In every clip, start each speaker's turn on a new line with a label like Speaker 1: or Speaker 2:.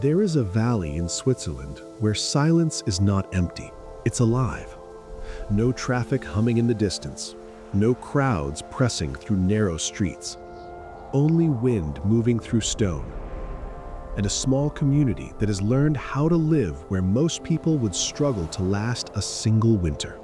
Speaker 1: There is a valley in Switzerland where silence is not empty, it's alive. No traffic humming in the distance, no crowds pressing through narrow streets, only wind moving through stone, and a small community that has learned how to live where most people would struggle to last a single winter.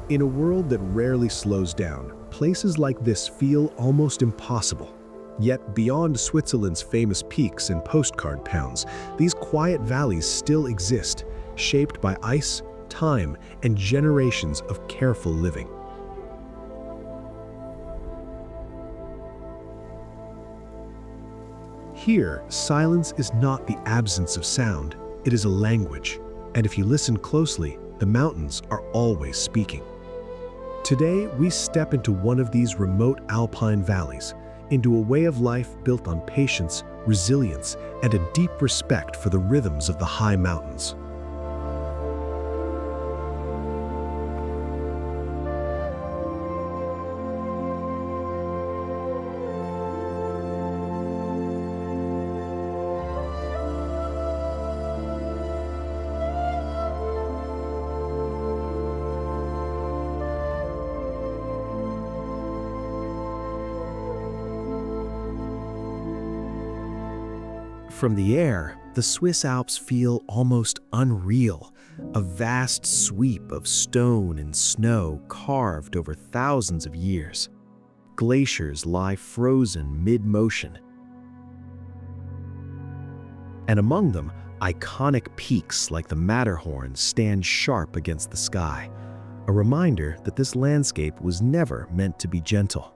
Speaker 1: In a world that rarely slows down, places like this feel almost impossible. Yet beyond Switzerland's famous peaks and postcard towns, these quiet valleys still exist, shaped by ice, time, and generations of careful living. Here, silence is not the absence of sound, it is a language. And if you listen closely, the mountains are always speaking. Today, we step into one of these remote Alpine valleys, into a way of life built on patience, resilience, and a deep respect for the rhythms of the high mountains. From the air, the Swiss Alps feel almost unreal, a vast sweep of stone and snow carved over thousands of years. Glaciers lie frozen mid-motion, and among them, iconic peaks like the Matterhorn stand sharp against the sky, a reminder that this landscape was never meant to be gentle.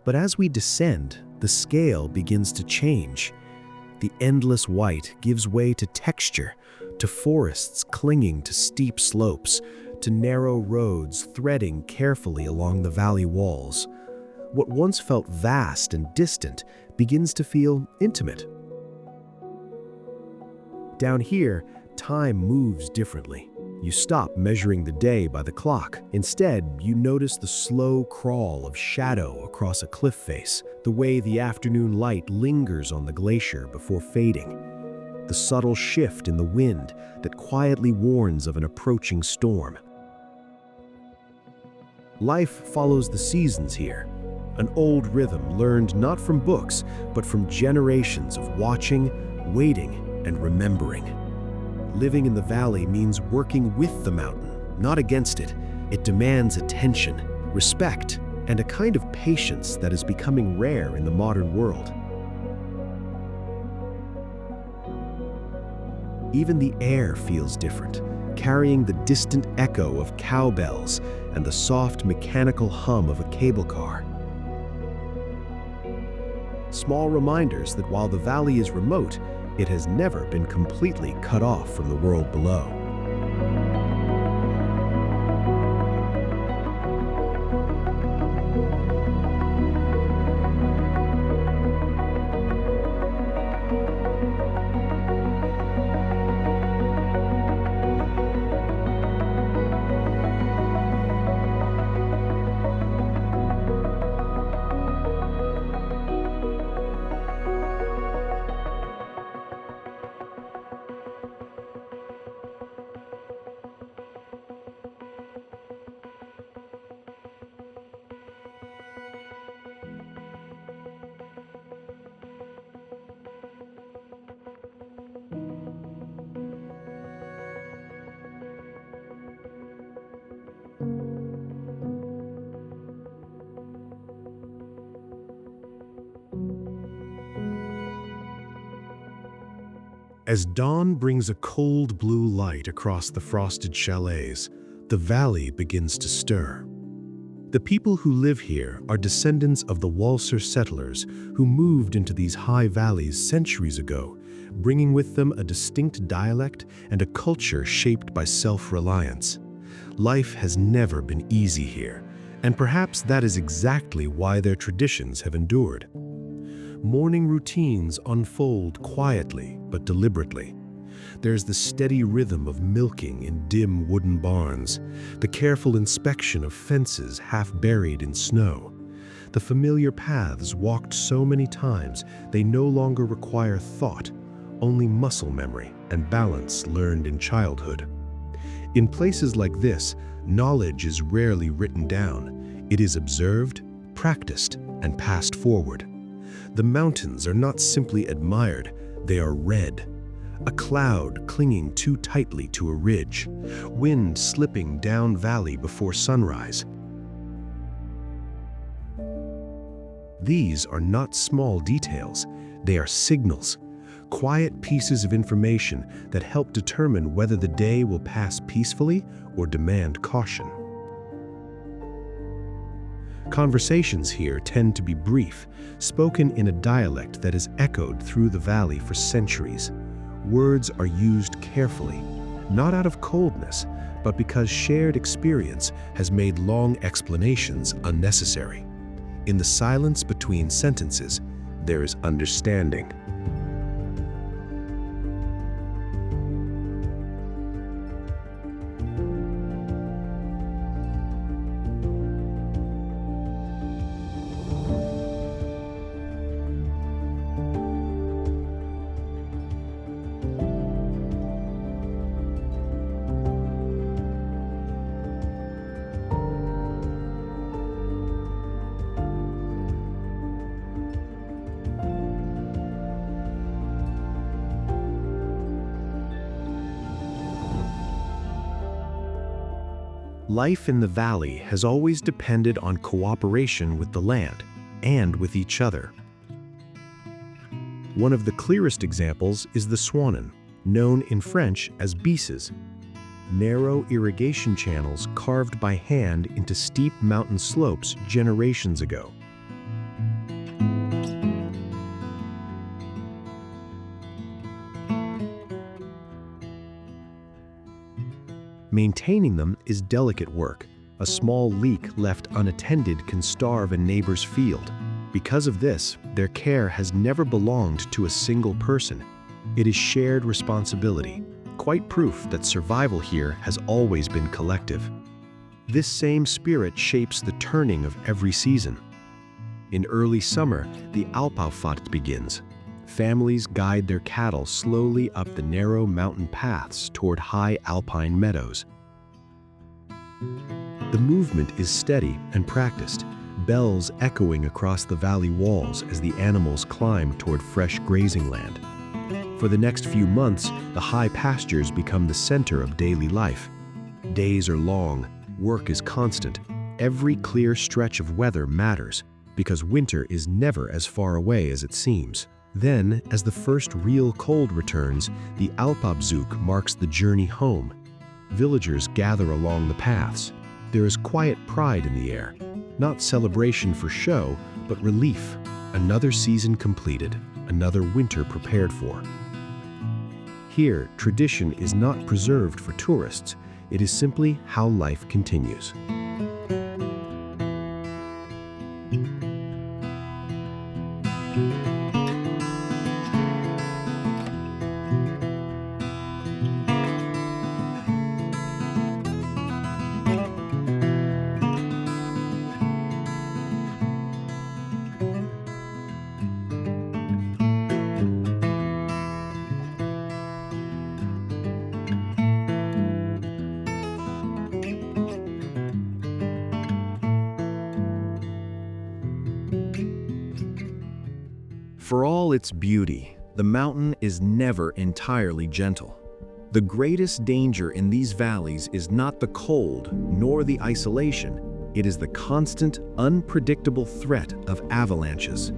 Speaker 1: But as we descend, the scale begins to change. The endless white gives way to texture, to forests clinging to steep slopes, to narrow roads threading carefully along the valley walls. What once felt vast and distant begins to feel intimate. Down here, time moves differently. You stop measuring the day by the clock. Instead, you notice the slow crawl of shadow across a cliff face, the way the afternoon light lingers on the glacier before fading, the subtle shift in the wind that quietly warns of an approaching storm. Life follows the seasons here, an old rhythm learned not from books, but from generations of watching, waiting, and remembering. Living in the valley means working with the mountain, not against it. It demands attention, respect, and a kind of patience that is becoming rare in the modern world. Even the air feels different, carrying the distant echo of cowbells and the soft mechanical hum of a cable car. Small reminders that while the valley is remote, it has never been completely cut off from the world below. As dawn brings a cold blue light across the frosted chalets, the valley begins to stir. The people who live here are descendants of the Walser settlers who moved into these high valleys centuries ago, bringing with them a distinct dialect and a culture shaped by self-reliance. Life has never been easy here, and perhaps that is exactly why their traditions have endured. Morning routines unfold quietly but deliberately. There's the steady rhythm of milking in dim wooden barns, the careful inspection of fences half buried in snow, The familiar paths walked so many times, they no longer require thought, only muscle memory and balance learned in childhood. In places like this, knowledge is rarely written down. It is observed, practiced, and passed forward. The mountains are not simply admired, they are read. A cloud clinging too tightly to a ridge, wind slipping down valley before sunrise. These are not small details, they are signals, quiet pieces of information that help determine whether the day will pass peacefully or demand caution. Conversations here tend to be brief, spoken in a dialect that has echoed through the valley for centuries. Words are used carefully, not out of coldness, but because shared experience has made long explanations unnecessary. In the silence between sentences, there is understanding. Life in the valley has always depended on cooperation with the land and with each other. One of the clearest examples is the Suonen, known in French as bises, narrow irrigation channels carved by hand into steep mountain slopes generations ago. Maintaining them is delicate work. A small leak left unattended can starve a neighbor's field. Because of this, their care has never belonged to a single person. It is shared responsibility, quite proof that survival here has always been collective. This same spirit shapes the turning of every season. In early summer, the Alpauffahrt begins. Families guide their cattle slowly up the narrow mountain paths toward high alpine meadows. The movement is steady and practiced, bells echoing across the valley walls as the animals climb toward fresh grazing land. For the next few months, the high pastures become the center of daily life. Days are long, work is constant. Every clear stretch of weather matters, because winter is never as far away as it seems. Then, as the first real cold returns, the Alpabzug marks the journey home. Villagers gather along the paths. There is quiet pride in the air, not celebration for show, but relief. Another season completed, another winter prepared for. Here, tradition is not preserved for tourists. It is simply how life continues. For all its beauty, the mountain is never entirely gentle. The greatest danger in these valleys is not the cold nor the isolation. It is the constant, unpredictable threat of avalanches.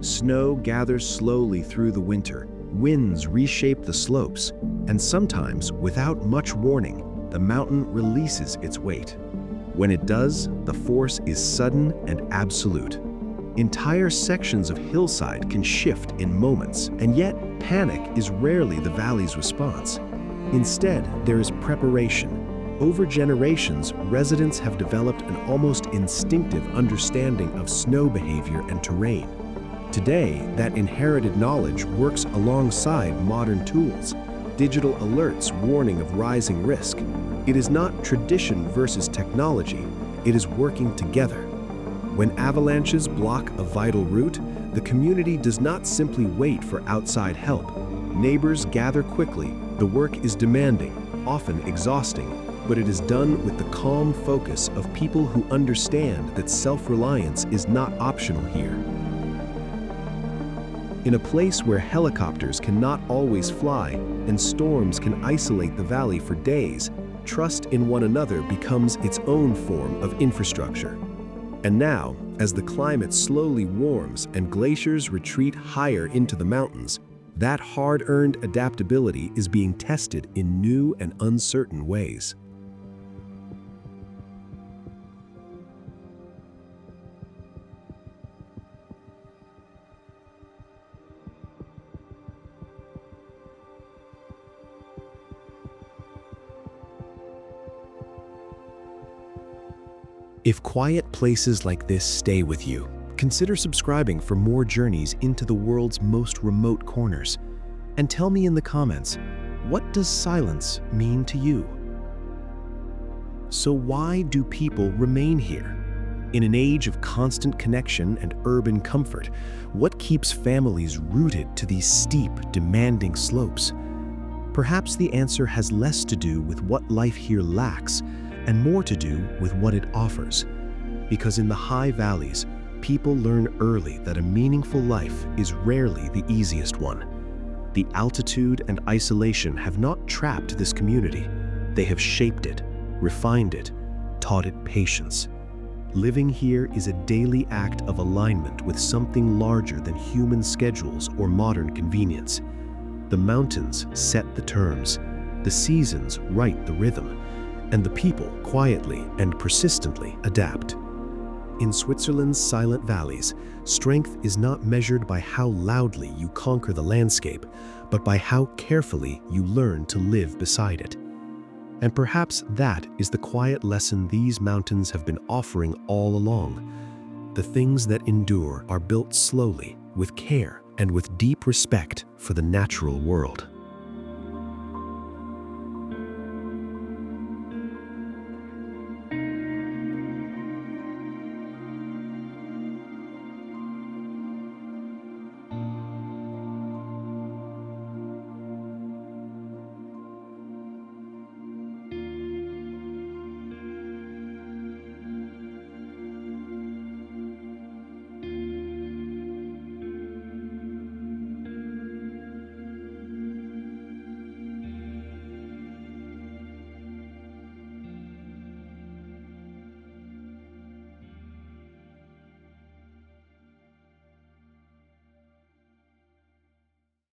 Speaker 1: Snow gathers slowly through the winter, winds reshape the slopes, and sometimes, without much warning, the mountain releases its weight. When it does, the force is sudden and absolute. Entire sections of hillside can shift in moments, and yet panic is rarely the valley's response. Instead, there is preparation. Over generations, residents have developed an almost instinctive understanding of snow behavior and terrain. Today, that inherited knowledge works alongside modern tools, digital alerts warning of rising risk. It is not tradition versus technology, it is working together. When avalanches block a vital route, the community does not simply wait for outside help. Neighbors gather quickly. The work is demanding, often exhausting, but it is done with the calm focus of people who understand that self-reliance is not optional here. In a place where helicopters cannot always fly and storms can isolate the valley for days, trust in one another becomes its own form of infrastructure. And now, as the climate slowly warms and glaciers retreat higher into the mountains, that hard-earned adaptability is being tested in new and uncertain ways. If quiet places like this stay with you, consider subscribing for more journeys into the world's most remote corners. And tell me in the comments, what does silence mean to you? So why do people remain here? In an age of constant connection and urban comfort, what keeps families rooted to these steep, demanding slopes? Perhaps the answer has less to do with what life here lacks and more to do with what it offers. Because in the high valleys, people learn early that a meaningful life is rarely the easiest one. The altitude and isolation have not trapped this community. They have shaped it, refined it, taught it patience. Living here is a daily act of alignment with something larger than human schedules or modern convenience. The mountains set the terms, the seasons write the rhythm, and the people quietly and persistently adapt. In Switzerland's silent valleys, strength is not measured by how loudly you conquer the landscape, but by how carefully you learn to live beside it. And perhaps that is the quiet lesson these mountains have been offering all along. The things that endure are built slowly, with care, and with deep respect for the natural world.